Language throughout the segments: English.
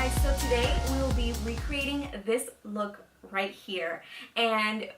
guys, so today we will be recreating this look right here. And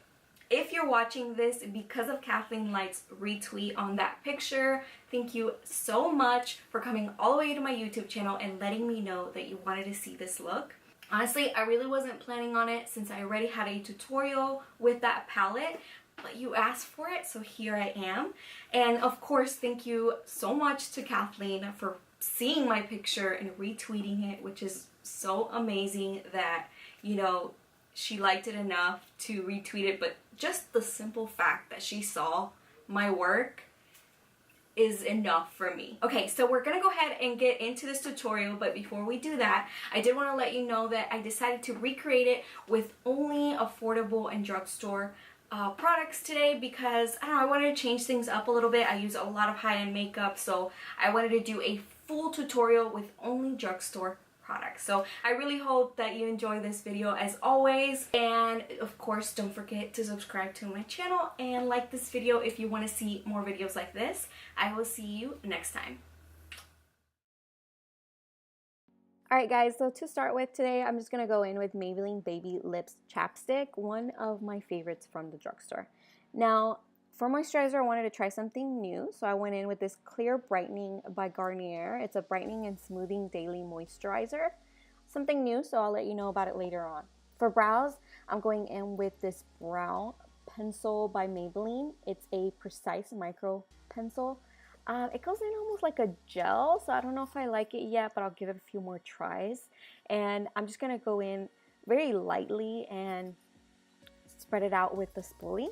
if you're watching this because of KathleenLight's retweet on that picture, thank you so much for coming all the way to my YouTube channel and letting me know that you wanted to see this look. Honestly, I really wasn't planning on it since I already had a tutorial with that palette, but you asked for it, so here I am. And of course, thank you so much to Kathleen for seeing my picture and retweeting it, which is so amazing that, you know, she liked it enough to retweet it. But just the simple fact that she saw my work is enough for me. Okay, so we're gonna go ahead and get into this tutorial, but before we do that, I did want to let you know that I decided to recreate it with only affordable and drugstore products today because I don't know, I wanted to change things up a little bit. I use a lot of high-end makeup, so I wanted to do a full tutorial with only drugstore products. So I really hope that you enjoy this video as always, and of course don't forget to subscribe to my channel and like this video if you want to see more videos like this. I will see you next time. Alright guys, so to start with today, I'm just going to go in with Maybelline Baby Lips Chapstick, one of my favorites from the drugstore. Now, for moisturizer, I wanted to try something new, so I went in with this Clear Brightening by Garnier. It's a brightening and smoothing daily moisturizer. Something new, so I'll let you know about it later on. For brows, I'm going in with this brow pencil by Maybelline. It's a precise micro pencil. It goes in almost like a gel, so I don't know if I like it yet, but I'll give it a few more tries. And I'm just going to go in very lightly and spread it out with the spoolie.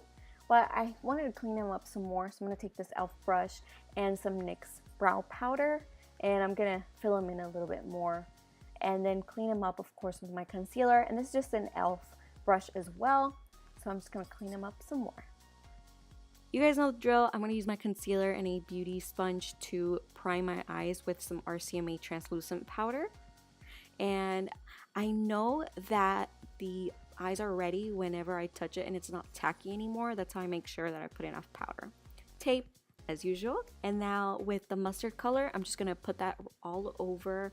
But I wanted to clean them up some more, so I'm going to take this e.l.f. brush and some NYX brow powder, and I'm going to fill them in a little bit more. And then clean them up, of course, with my concealer. And this is just an e.l.f. brush as well, so I'm just going to clean them up some more. You guys know the drill. I'm going to use my concealer and a beauty sponge to prime my eyes with some RCMA translucent powder. And I know that the eyes are ready whenever I touch it and it's not tacky anymore. That's how I make sure that I put enough powder. Tape as usual. And now with the mustard color, I'm just going to put that all over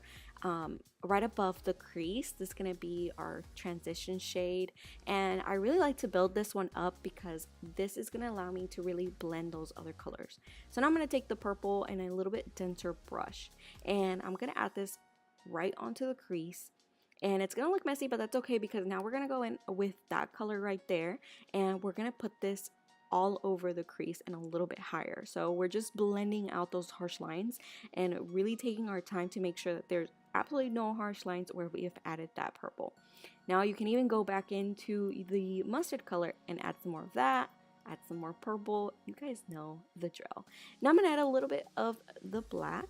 right above the crease. This is going to be our transition shade, and I really like to build this one up because this is going to allow me to really blend those other colors. So now I'm going to take the purple and a little bit denser brush, and I'm going to add this right onto the crease. And it's going to look messy, but that's okay because now we're going to go in with that color right there, and we're going to put this all over the crease and a little bit higher. So we're just blending out those harsh lines and really taking our time to make sure that there's absolutely no harsh lines where we have added that purple. Now you can even go back into the mustard color and add some more of that, add some more purple. You guys know the drill. Now I'm going to add a little bit of the black.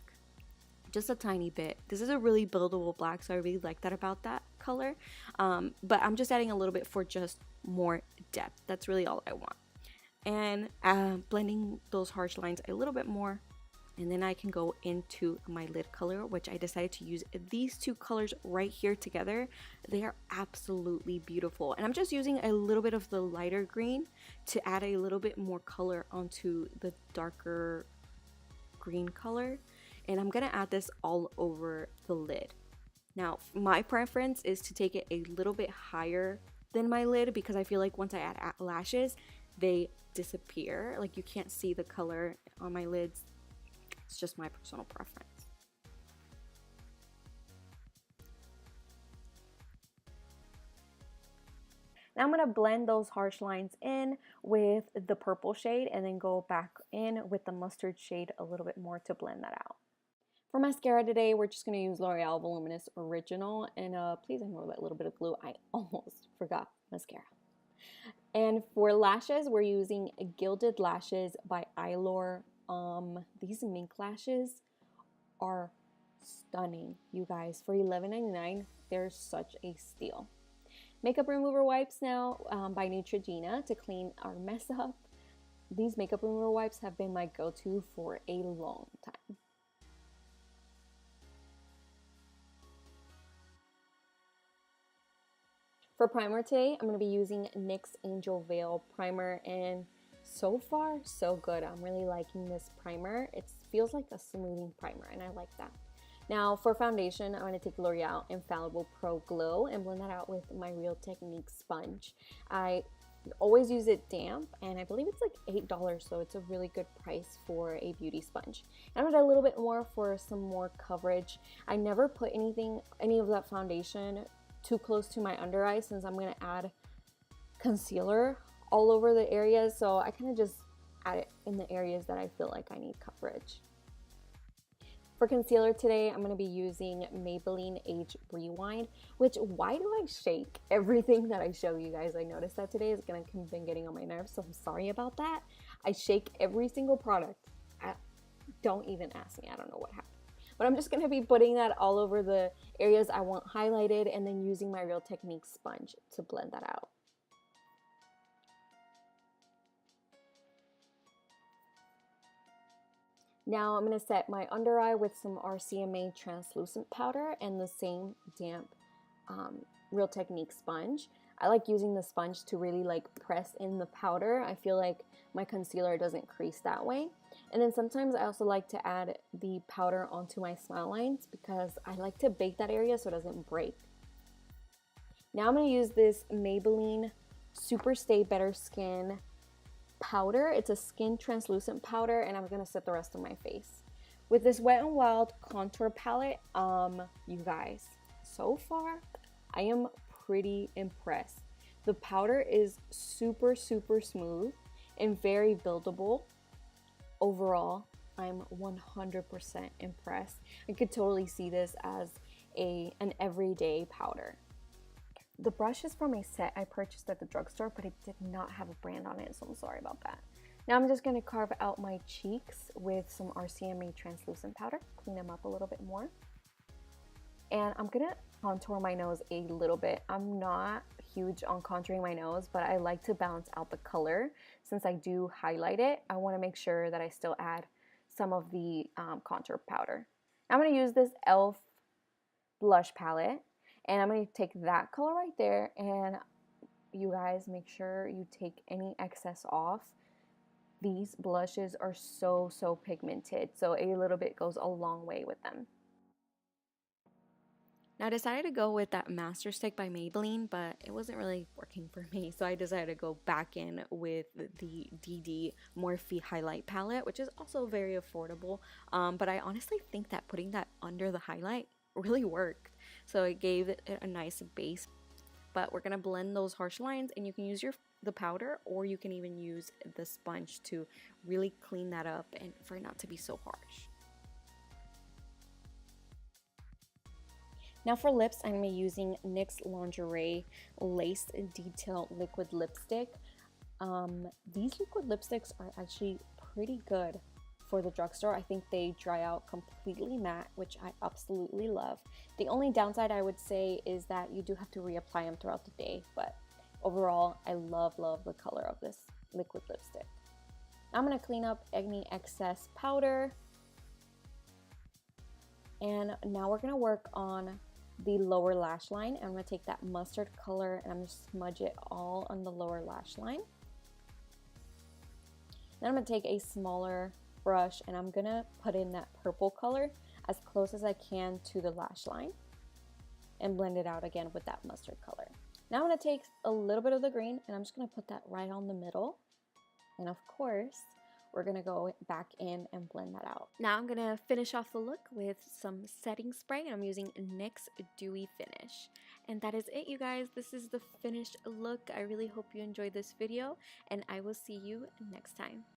Just a tiny bit. This is a really buildable black, so I really like that about that color. But I'm just adding a little bit for just more depth. That's really all I want. And blending those harsh lines a little bit more. And then I can go into my lid color, which I decided to use these two colors right here together. They are absolutely beautiful. And I'm just using a little bit of the lighter green to add a little bit more color onto the darker green color. And I'm going to add this all over the lid. Now, my preference is to take it a little bit higher than my lid because I feel like once I add lashes, they disappear. Like you can't see the color on my lids. It's just my personal preference. Now I'm going to blend those harsh lines in with the purple shade and then go back in with the mustard shade a little bit more to blend that out. For mascara today, we're just going to use L'Oreal Voluminous Original, and please ignore that little bit of glue. I almost forgot mascara. And for lashes, we're using Gilded Lashes by Eyelure. These mink lashes are stunning, you guys. For $11.99, they're such a steal. Makeup remover wipes now by Neutrogena to clean our mess up. These makeup remover wipes have been my go-to for a long time. For primer today, I'm going to be using NYX Angel Veil Primer, and so far, so good. I'm really liking this primer. It feels like a smoothing primer, and I like that. Now for foundation, I'm going to take L'Oreal Infallible Pro Glow and blend that out with my Real Technique sponge. I always use it damp, and I believe it's like $8, so it's a really good price for a beauty sponge. And I'm going to add a little bit more for some more coverage. I never put any of that foundation too close to my under eye, since I'm going to add concealer all over the areas, so I kind of just add it in the areas that I feel like I need coverage. For concealer today, I'm going to be using Maybelline Age Rewind, which, why do I shake everything that I show you guys? I noticed that today is going to been getting on my nerves, so I'm sorry about that. I shake every single product. Don't even ask me, I don't know what happened. But I'm just going to be putting that all over the areas I want highlighted, and then using my Real Technique sponge to blend that out. Now I'm going to set my under eye with some RCMA translucent powder and the same damp Real Technique sponge. I like using the sponge to really like press in the powder. I feel like my concealer doesn't crease that way. And then sometimes I also like to add the powder onto my smile lines because I like to bake that area so it doesn't break. Now I'm going to use this Maybelline Super Stay Better Skin powder. It's a skin translucent powder, and I'm gonna set the rest of my face with this Wet n Wild contour palette. You guys, so far I am pretty impressed. The powder is super smooth and very buildable. Overall, I'm 100% impressed. I could totally see this as an everyday powder. The brush is from a set I purchased at the drugstore, but it did not have a brand on it, so I'm sorry about that. Now I'm just going to carve out my cheeks with some RCMA translucent powder, clean them up a little bit more. And I'm going to contour my nose a little bit. I'm not huge on contouring my nose, but I like to balance out the color. Since I do highlight it, I want to make sure that I still add some of the contour powder. I'm going to use this e.l.f. blush palette. And I'm going to take that color right there, and you guys make sure you take any excess off. These blushes are so pigmented, so a little bit goes a long way with them. Now I decided to go with that Master Stick by Maybelline, but it wasn't really working for me, so I decided to go back in with the DD Morphe highlight palette, which is also very affordable, but I honestly think that putting that under the highlight really worked. So it gave it a nice base. But we're gonna blend those harsh lines, and you can use the powder, or you can even use the sponge to really clean that up and for it not to be so harsh. Now for lips, I'm gonna be using NYX Lingerie Lace Detail Liquid Lipstick. These liquid lipsticks are actually pretty good for the drugstore. I think they dry out completely matte, which I absolutely love. The only downside I would say is that you do have to reapply them throughout the day, but overall I love the color of this liquid lipstick. I'm going to clean up any excess powder, and now we're going to work on the lower lash line. I'm going to take that mustard color and I'm going to smudge it all on the lower lash line. Then I'm going to take a smaller brush and I'm gonna put in that purple color as close as I can to the lash line and blend it out again with that mustard color. Now I'm gonna take a little bit of the green and I'm just gonna put that right on the middle, and of course we're gonna go back in and blend that out. Now I'm gonna finish off the look with some setting spray, and I'm using NYX Dewy Finish. And that is it, you guys. This is the finished look. I really hope you enjoyed this video, and I will see you next time.